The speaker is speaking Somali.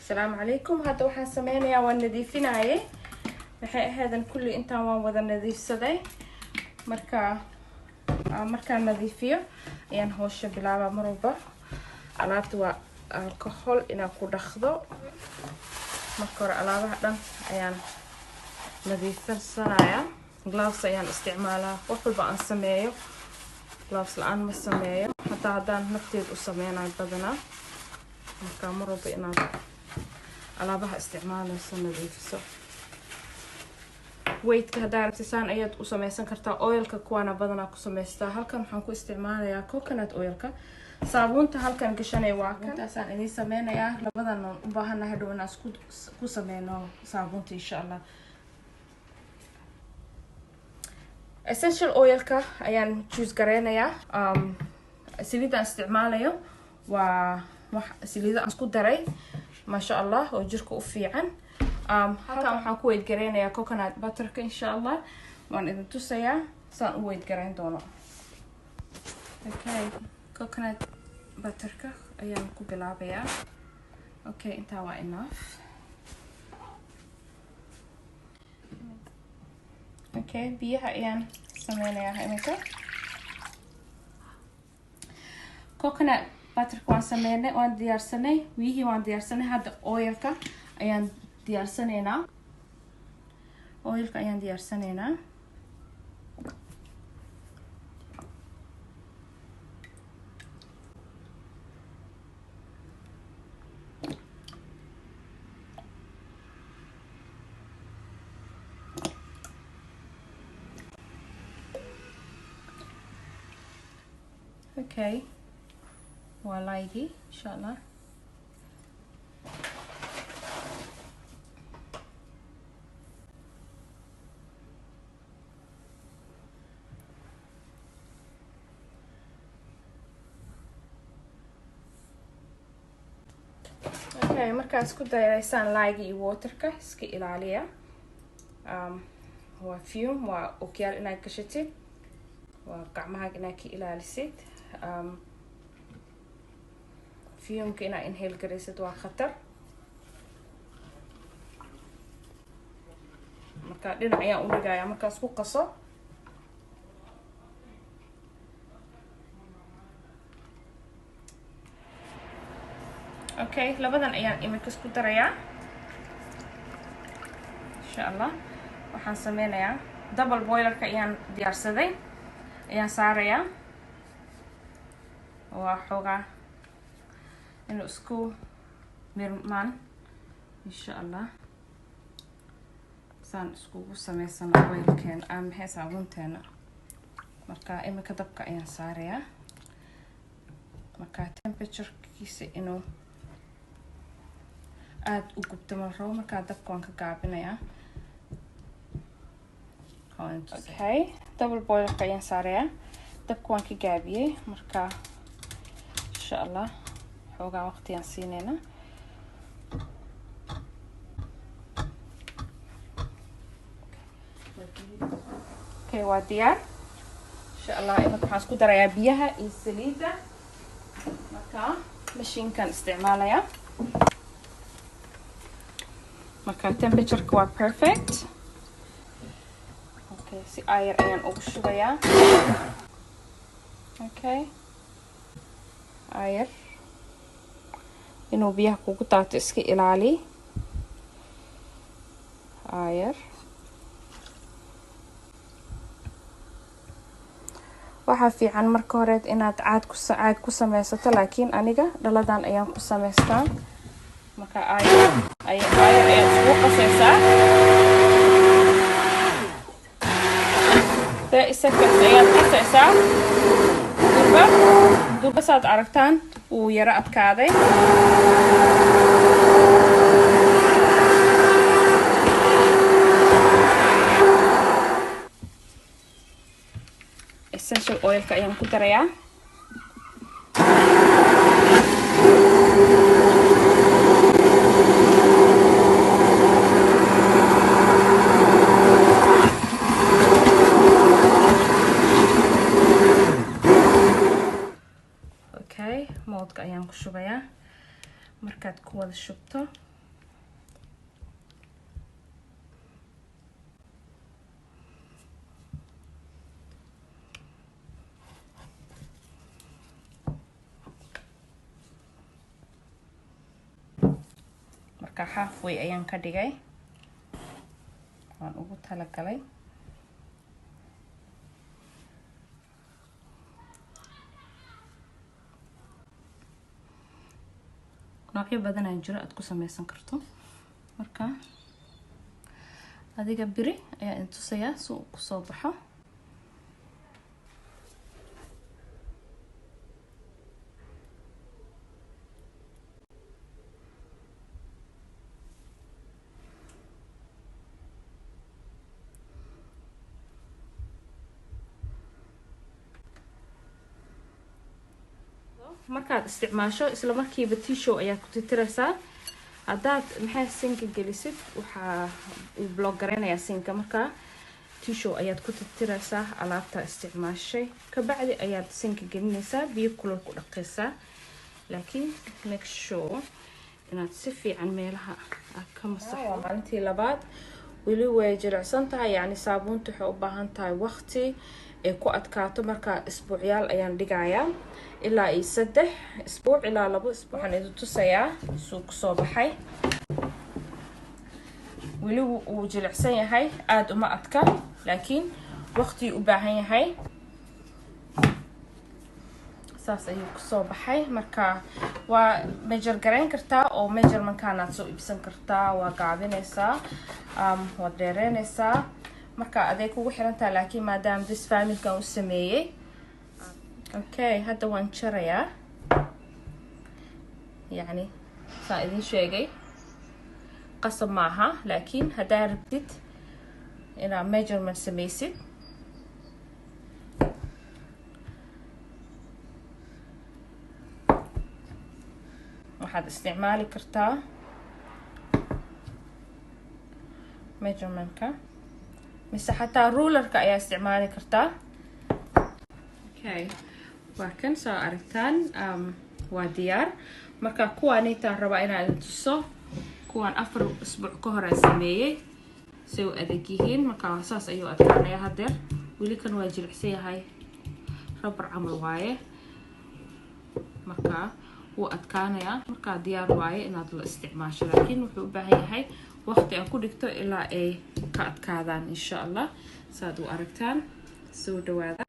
السلام عليكم. هذا waxaan sameeynaa waan nadiifinaayay waxay ahaydaan kulli intaan waan wada nadiifsaday marka nadiifiyo ayaan hawsha bilaabaa marba alaabta waa alcohol ina ku dhaqdo marka hore alaabaha dhan ayaan nadiifsanayaa gloves ayaan isticmaalaa wax walba aan sameeyo gloves la'aan ma sameeyo haddaan nafteed u sameeyay badanaa marka marba inaad alaabaha isticmaalayso nadiifiso weightka hadaa rabtisaan ayaad u sameysan kartaa oilka kuwana badanaa ku sameystaa halkan waxaan ku isticmaalayaa coconut oilka saabuunta halkan gashanay waa kan intaasaan idin sameynayaa labadan u baahanahay hadhow inaan ku sameyno saabuunta insha Allah essential oilka ayaan choose gareynayaa saliidda isticmaalayo waa wax saliidda aan isku daray ما شاء الله وجرك وفيعن هكا waxaan ku weyd gareynayaa coconut butterka insha Allah waan idin tusayaa saan u weyd gareyn doono okay coconut butterka ayaan ku bilaabayaa okay inta waa enough okay biyaha ayaan sameynayaa iminka coconut butterka waan sameynay waan diyaarsanay wixii waan diyaarsanay hadda oilka ayaan diyaarsanaynaa okay والله إن شاء الله okay markaas ku dareysaan laagi iyo waterka iska ilaaliya waa fume waa okiyaal inaad gashatid waa gacmaha inaad ka ilaalisid فيهم كنا inhale gareysid waa khatar marka dhinac ayaan u dhigayaa markaas ku qaso okay labadan ayaan imika isku darayaa insha Allah waxaan sameynayaa double boilerka ayaan diyaarsaday ayaan saarayaa waa xogaa إنه اسكو ميرمان إن شاء الله سان اسكو بسمي سنة ويل كان هي صابون تانا مركا إما كدبك أيان ساريا مركا temperature كيسي إنه aad u gubto marro marka dabka waan ka gaabinayaa okay double boil ayaan saarayaa dabka waan ka gaabiyay marka insha Allah xogaa waqti aan siinayna okay waa diyaar insha Allah inta waxaan isku darayaa biyaha iyo saliidda marka mashiinkan isticmaalaya marka temperature waa perfect okay si ayar ayaan ugu shubayaa okay ayar inuu biyaha kugu taato iska ilaali ayar waxa fiican marka hore inaad caad ku sameysato laakiin aniga dhaladan ayaan ku sameystaa marka ayar isku qasaysaa seconds ayaad qasaysaa durba saad aragtaan uu yara adkaaday essential oilka ayaan ku darayaa moodka ayaan ku shubayaa markaad ku wada shubto marka halfway ayaan ka dhigay waan ugu talagalay noocyo badan ay jiro aad ku sameysan karto marka adiga biri ayaa intusaya si uu ku soo baxo markaad isticmaasho isla markiiba tissue ayaa ku tirtiraysaa hadaad maxay sinka gelisid waxa uu block gareynayaa sinka marka tissue ayaad ku tirtiraysaa alaabta isticmaashay ka bacdi ayaad sinka gelinaysaa biyo kulul ku dhaqaysaa laakiin make sure inaad si fiican meelaha aad ka masaxdo maalintii labaad weli way jilicsan tahay yani saabuuntu waxay u baahan tahay waqti ee ku adkaato marka isbuucyaal ayaan dhigayaa ilaa 3 isbuuc ilaa 2 isbuuc waxaan idin tusayaa suu ku soo baxay weli wuu jilicsan yahay aad uma adka laakiin waqti u baahan yahay saas ayuu ku soo baxay marka waa measure gareyn kartaa oo measurementkaanaad soo iibsan kartaa waa gaabinaysaa waa dheereynaysaa marka aday kugu xirantaa laakiin maadaama this family-kan u sameeyay okay hadda waan jarayaa yani saa idin sheegay qasab maaha laakiin haddaa rabtid inaad measurement samaysid waxaad isticmaali kartaa measurementka mise xataa rulerka ayaa isticmaali kartaa okay waa kan soo aragtaan waa diyaar marka kuwaan intaan rabaa inaan idin tuso kuwaan 4 isbuuc ka hor aan sameeyay si u adag yihiin marka saas ayuu adkaanaya hadeer weli kan waa jilicsan yahay rubber camal waaye marka wuu adkaanaya marka diyaar waaye inaad la isticmaasho laakiin wuxuu u baahan yahay waqti aan ku dhigto ilaa ay ka adkaadaan insha Allah saad u aragtaan soo dhawaada